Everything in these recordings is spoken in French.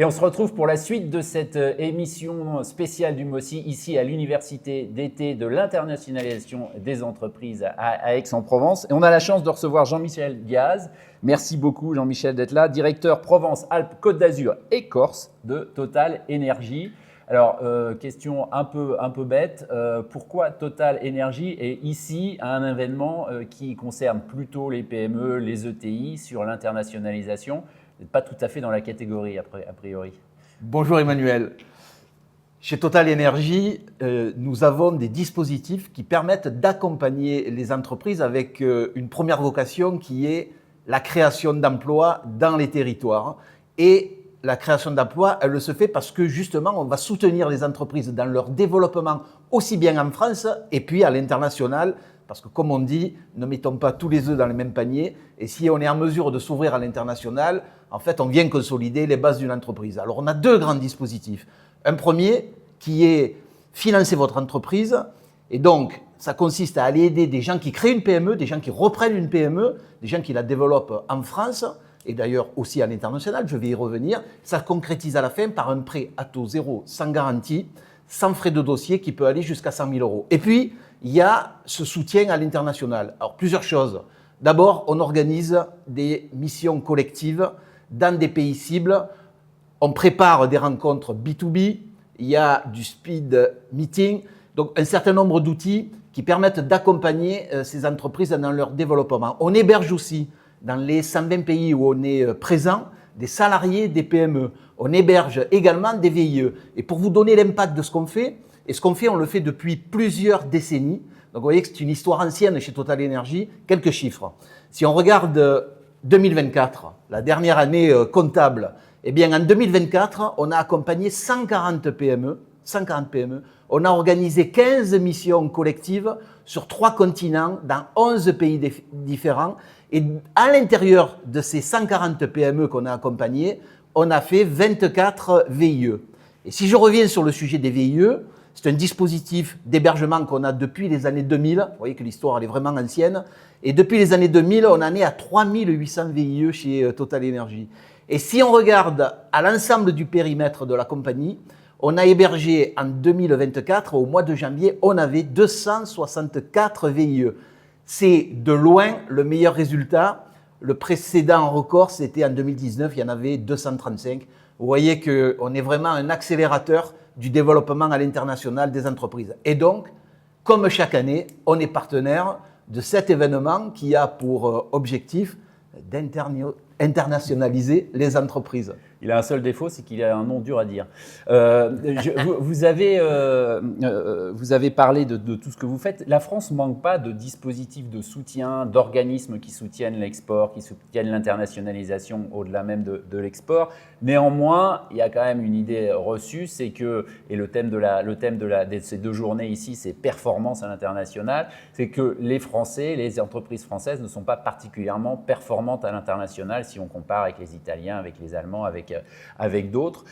Et on se retrouve pour la suite de cette émission spéciale du MOSI, ici à l'Université d'été de l'internationalisation des entreprises à Aix-en-Provence. Et on a la chance de recevoir Jean-Michel Diaz. Merci beaucoup Jean-Michel d'être là, directeur Provence-Alpes-Côte d'Azur et Corse de Total Énergie. Alors, question un peu bête, pourquoi Total Énergie est ici à un événement qui concerne plutôt les PME, les ETI sur l'internationalisation? Vous n'êtes pas tout à fait dans la catégorie a priori. Bonjour Emmanuel. Chez Total Énergie, nous avons des dispositifs qui permettent d'accompagner les entreprises avec une première vocation qui est la création d'emplois dans les territoires. Et la création d'emplois, elle se fait parce que justement, on va soutenir les entreprises dans leur développement aussi bien en France et puis à l'international. Parce que comme on dit, ne mettons pas tous les œufs dans le même panier. Et si on est en mesure de s'ouvrir à l'international, en fait, on vient consolider les bases d'une entreprise. Alors, on a deux grands dispositifs. Un premier qui est financer votre entreprise. Et donc, ça consiste à aller aider des gens qui créent une PME, des gens qui reprennent une PME, des gens qui la développent en France et d'ailleurs aussi à l'international, je vais y revenir. Ça concrétise à la fin par un prêt à taux zéro, sans garantie, sans frais de dossier qui peut aller jusqu'à 100 000 €. Et puis, il y a ce soutien à l'international. Alors, plusieurs choses. D'abord, on organise des missions collectives dans des pays cibles. On prépare des rencontres B2B. Il y a du speed meeting. Donc, un certain nombre d'outils qui permettent d'accompagner ces entreprises dans leur développement. On héberge aussi, dans les 120 pays où on est présent, des salariés des PME. On héberge également des VIE. Et pour vous donner l'impact de ce qu'on fait, et ce qu'on fait, on le fait depuis plusieurs décennies. Donc, vous voyez que c'est une histoire ancienne chez Total Énergie. Quelques chiffres. Si on regarde 2024, la dernière année comptable, eh bien, en 2024, on a accompagné 140 PME. On a organisé 15 missions collectives sur 3 continents, dans 11 pays différents. Et à l'intérieur de ces 140 PME qu'on a accompagnées, on a fait 24 VIE. Et si je reviens sur le sujet des VIE, c'est un dispositif d'hébergement qu'on a depuis les années 2000. Vous voyez que l'histoire elle est vraiment ancienne. Et depuis les années 2000, on en est à 3800 VIE chez Total Énergie. Et si on regarde à l'ensemble du périmètre de la compagnie, on a hébergé en 2024, au mois de janvier, on avait 264 VIE. C'est de loin le meilleur résultat. Le précédent record, c'était en 2019, il y en avait 235. Vous voyez qu'on est vraiment un accélérateur du développement à l'international des entreprises. Et donc, comme chaque année, on est partenaire de cet événement qui a pour objectif d'internationaliser les entreprises. Il a un seul défaut, c'est qu'il a un nom dur à dire. Vous avez parlé de tout ce que vous faites. La France ne manque pas de dispositifs de soutien, d'organismes qui soutiennent l'export, qui soutiennent l'internationalisation au-delà même de l'export. Néanmoins, il y a quand même une idée reçue, c'est que, et le thème de ces 2 journées ici, c'est performance à l'international, c'est que les Français, les entreprises françaises ne sont pas particulièrement performantes à l'international si on compare avec les Italiens, avec les Allemands, avec d'autres.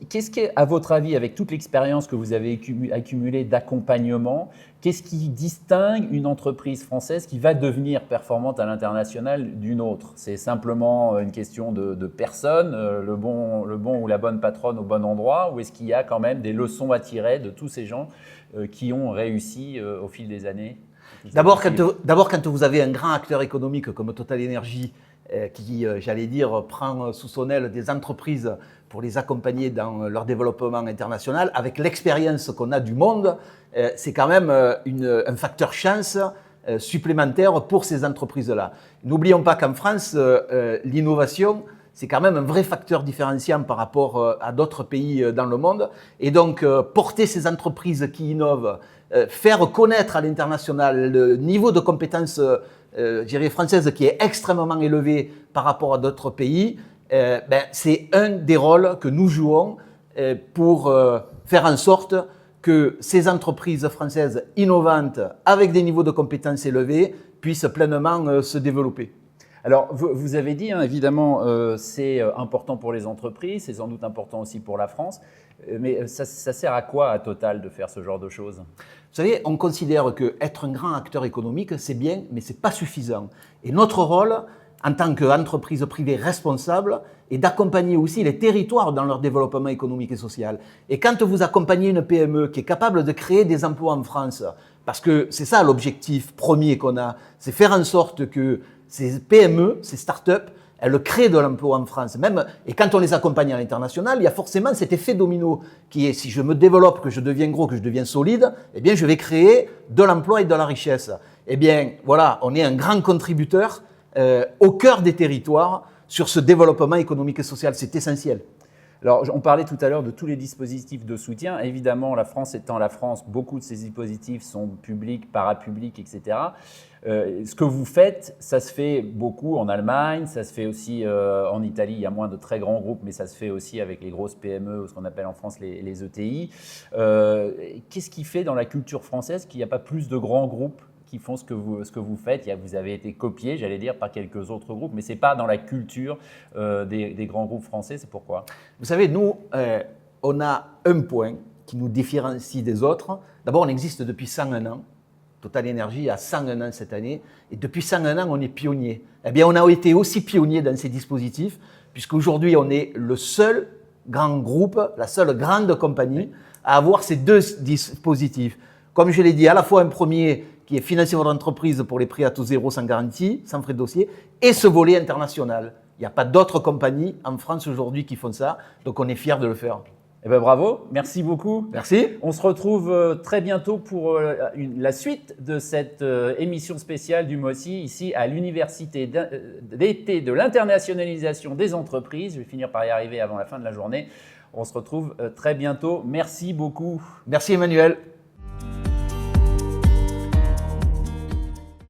Qu'est-ce qui est, à votre avis, avec toute l'expérience que vous avez accumulée d'accompagnement, qu'est-ce qui distingue une entreprise française qui va devenir performante à l'international d'une autre? C'est simplement une question de personne, le bon ou la bonne patronne au bon endroit, ou est-ce qu'il y a quand même des leçons à tirer de tous ces gens qui ont réussi au fil des années? D'abord, quand vous avez un grand acteur économique comme Total Énergie, qui, j'allais dire, prend sous son aile des entreprises pour les accompagner dans leur développement international, avec l'expérience qu'on a du monde, c'est quand même un facteur chance supplémentaire pour ces entreprises-là. N'oublions pas qu'en France, l'innovation, c'est quand même un vrai facteur différenciant par rapport à d'autres pays dans le monde. Et donc, porter ces entreprises qui innovent, faire connaître à l'international le niveau de compétences française qui est extrêmement élevé par rapport à d'autres pays, c'est un des rôles que nous jouons pour faire en sorte que ces entreprises françaises innovantes avec des niveaux de compétences élevés puissent pleinement se développer. Alors, vous avez dit, hein, évidemment, c'est important pour les entreprises, c'est sans doute important aussi pour la France, mais ça sert à quoi à Total de faire ce genre de choses? Vous savez, on considère qu'être un grand acteur économique, c'est bien, mais ce n'est pas suffisant. Et notre rôle, en tant qu'entreprise privée responsable et d'accompagner aussi les territoires dans leur développement économique et social. Et quand vous accompagnez une PME qui est capable de créer des emplois en France, parce que c'est ça l'objectif premier qu'on a, c'est faire en sorte que ces PME, ces startups, elles créent de l'emploi en France. Et quand on les accompagne à l'international, il y a forcément cet effet domino qui est, si je me développe, que je deviens gros, que je deviens solide, eh bien, je vais créer de l'emploi et de la richesse. Eh bien, voilà, on est un grand contributeur au cœur des territoires sur ce développement économique et social. C'est essentiel. Alors, on parlait tout à l'heure de tous les dispositifs de soutien. Évidemment, la France étant la France, beaucoup de ces dispositifs sont publics, parapublics, etc. Ce que vous faites, ça se fait beaucoup en Allemagne, ça se fait aussi en Italie. Il y a moins de très grands groupes, mais ça se fait aussi avec les grosses PME, ou ce qu'on appelle en France les ETI. Qu'est-ce qui fait dans la culture française qu'il n'y a pas plus de grands groupes qui font ce que vous faites? Vous avez été copié, j'allais dire, par quelques autres groupes, mais ce n'est pas dans la culture des grands groupes français. C'est pourquoi? Vous savez, nous, on a un point qui nous différencie des autres. D'abord, on existe depuis 101 ans. Total Énergie a 101 ans cette année. Et depuis 101 ans, on est pionnier. Eh bien, on a été aussi pionnier dans ces dispositifs, puisqu'aujourd'hui, on est le seul grand groupe, la seule grande compagnie à avoir ces deux dispositifs. Comme je l'ai dit, à la fois un premier qui est financer votre entreprise pour les prêts à taux zéro sans garantie, sans frais de dossier, et ce volet international. Il n'y a pas d'autres compagnies en France aujourd'hui qui font ça, donc on est fiers de le faire. Eh ben bravo, merci beaucoup. Merci. On se retrouve très bientôt pour la suite de cette émission spéciale du MOSI, ici à l'Université d'été de l'internationalisation des entreprises. Je vais finir par y arriver avant la fin de la journée. On se retrouve très bientôt. Merci beaucoup. Merci Emmanuel.